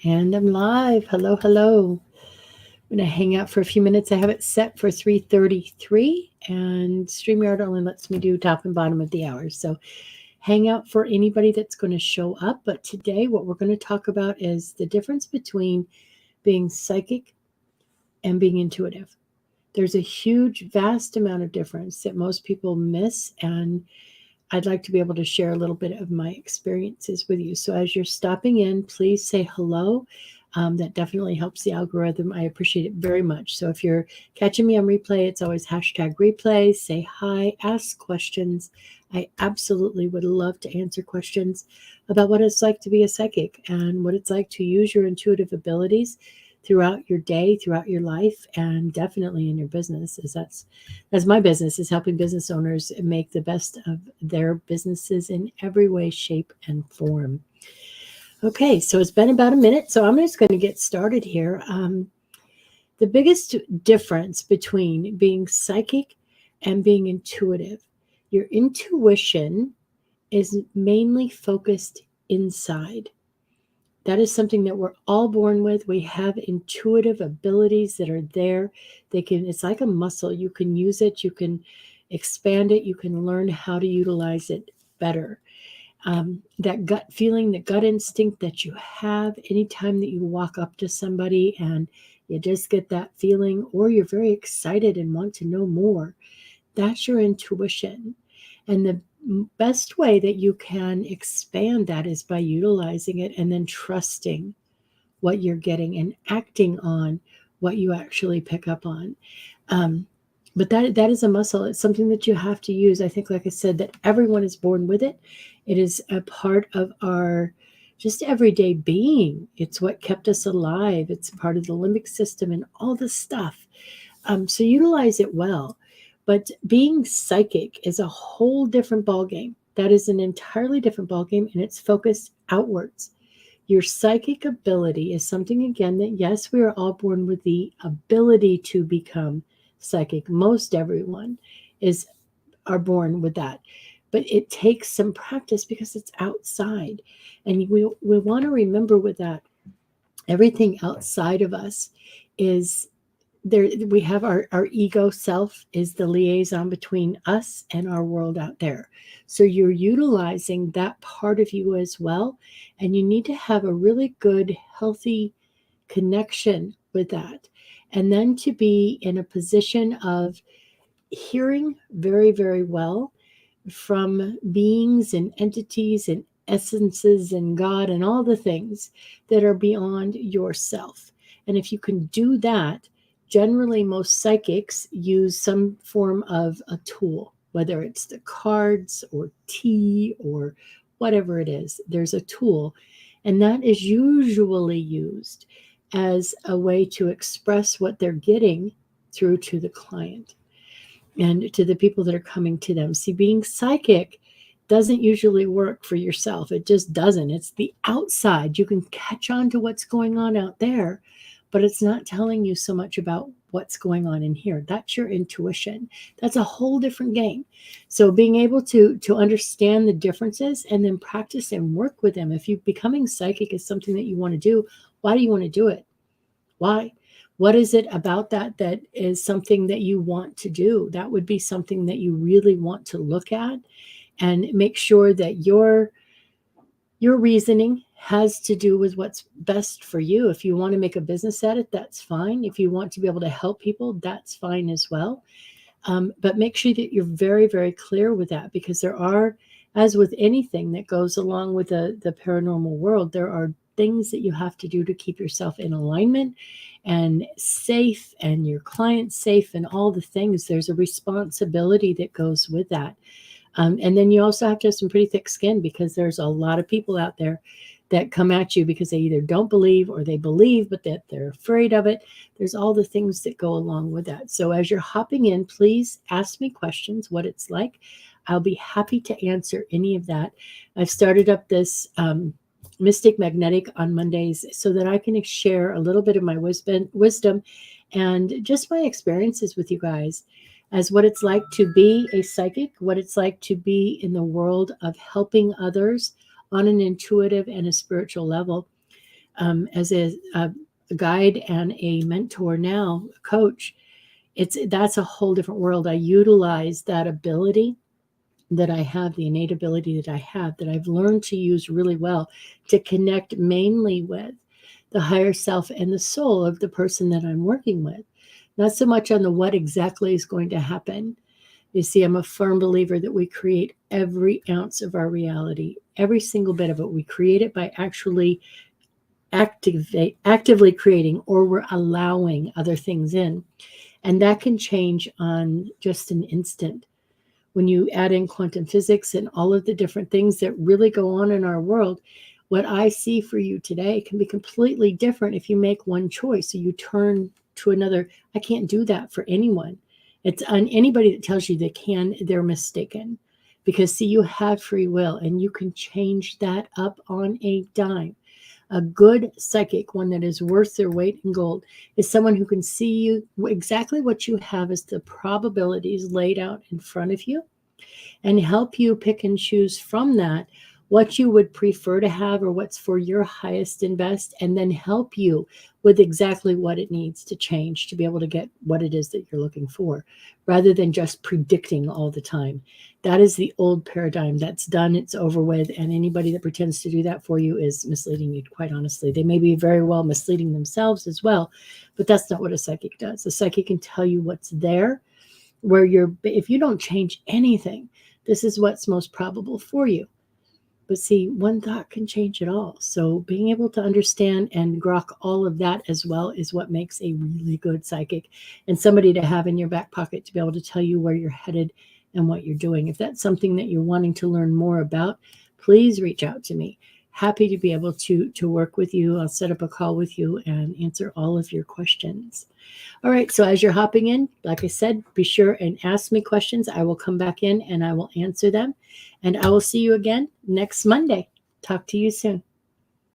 And I'm live. Hello, hello. I'm going to hang out for a few minutes. I have it set for 3:33, and StreamYard only lets me do top and bottom of the hour. So hang out for anybody that's going to show up. But today, what we're going to talk about is the difference between being psychic and being intuitive. There's a huge, vast amount of difference that most people miss, and I'd like to be able to share a little bit of my experiences with you. So as you're stopping in, please say hello. That definitely helps the algorithm. I appreciate it very much. So if you're catching me on replay, it's always hashtag replay. Say hi, ask questions. I absolutely would love to answer questions about what it's like to be a psychic and what it's like to use your intuitive abilities throughout your day, throughout your life, and definitely in your business, as that's my business, is helping business owners make the best of their businesses in every way, shape, and form. Okay, so it's been about a minute, so I'm just going to get started here. The biggest difference between being psychic and being intuitive, your intuition is mainly focused inside. That is something that we're all born with. We have intuitive abilities that are there. It's like a muscle. You can use it, you can expand it, you can learn how to utilize it better. That gut feeling, the gut instinct that you have anytime that you walk up to somebody and you just get that feeling, or you're very excited and want to know more, that's your intuition. And the best way that you can expand that is by utilizing it and then trusting what you're getting and acting on what you actually pick up on. Um, but that is a muscle. It's something that you have to use. I think, like I said, that everyone is born with it. It is a part of our just everyday being. It's what kept us alive. It's part of the limbic system and all this stuff. So utilize it well. But being psychic is a whole different ballgame. That is an entirely different ballgame, and it's focused outwards. Your psychic ability is something, again, that yes, we are all born with the ability to become psychic. Most everyone is are born with that. But it takes some practice because it's outside. And we want to remember with that, everything outside of us is there. We have our ego self is the liaison between us and our world out there. So you're utilizing that part of you as well, and you need to have a really good healthy connection with that, and then to be in a position of hearing very, very well from beings and entities and essences and God and all the things that are beyond yourself. And if you can do that, generally most psychics use some form of a tool, whether it's the cards or tea or whatever it is. There's a tool, and that is usually used as a way to express what they're getting through to the client and to the people that are coming to them. See, being psychic doesn't usually work for yourself. It just doesn't. It's the outside. You can catch on to what's going on out there, but it's not telling you so much about what's going on in here. That's your intuition. That's a whole different game. So being able to understand the differences and then practice and work with them. If you becoming psychic is something that you want to do, why do you want to do it? Why? What is it about that that is something that you want to do? That would be something that you really want to look at and make sure that your reasoning has to do with what's best for you. If you want to make a business at it, that's fine. If you want to be able to help people, that's fine as well. But make sure that you're very, very clear with that, because there are, as with anything that goes along with the paranormal world, there are things that you have to do to keep yourself in alignment and safe and your clients safe and all the things. There's a responsibility that goes with that. And then you also have to have some pretty thick skin, because there's a lot of people out there that come at you because they either don't believe or they believe, but that they're afraid of it. There's all the things that go along with that. So as you're hopping in, please ask me questions, what it's like. I'll be happy to answer any of that. I've started up this Mystic Magnetic on Mondays so that I can share a little bit of my wisdom and just my experiences with you guys, as what it's like to be a psychic, what it's like to be in the world of helping others on an intuitive and a spiritual level. as a guide and a mentor now, a coach, that's a whole different world. I utilize that ability that I have, the innate ability that I have, that I've learned to use really well to connect mainly with the higher self and the soul of the person that I'm working with. Not so much on the what exactly is going to happen. You see, I'm a firm believer that we create every ounce of our reality, every single bit of it. We create it by actually actively creating, or we're allowing other things in. And that can change on just an instant. When you add in quantum physics and all of the different things that really go on in our world, what I see for you today can be completely different if you make one choice. So you turn to another. I can't do that for anyone. It's on anybody that tells you they can, they're mistaken. Because see, you have free will and you can change that up on a dime. A good psychic, one that is worth their weight in gold, is someone who can see you exactly what you have as the probabilities laid out in front of you and help you pick and choose from that what you would prefer to have or what's for your highest and best, and then help you with exactly what it needs to change to be able to get what it is that you're looking for, rather than just predicting all the time. That is the old paradigm. That's done, it's over with, and anybody that pretends to do that for you is misleading you, quite honestly. They may be very well misleading themselves as well, but that's not what a psychic does. A psychic can tell you what's there, where if you don't change anything, this is what's most probable for you. But see, one thought can change it all. So being able to understand and grok all of that as well is what makes a really good psychic, and somebody to have in your back pocket to be able to tell you where you're headed and what you're doing. If that's something that you're wanting to learn more about, please reach out to me. Happy to be able to work with you. I'll set up a call with you and answer all of your questions. All right, so as you're hopping in, like I said, be sure and ask me questions. I will come back in and I will answer them. And I will see you again next Monday. Talk to you soon.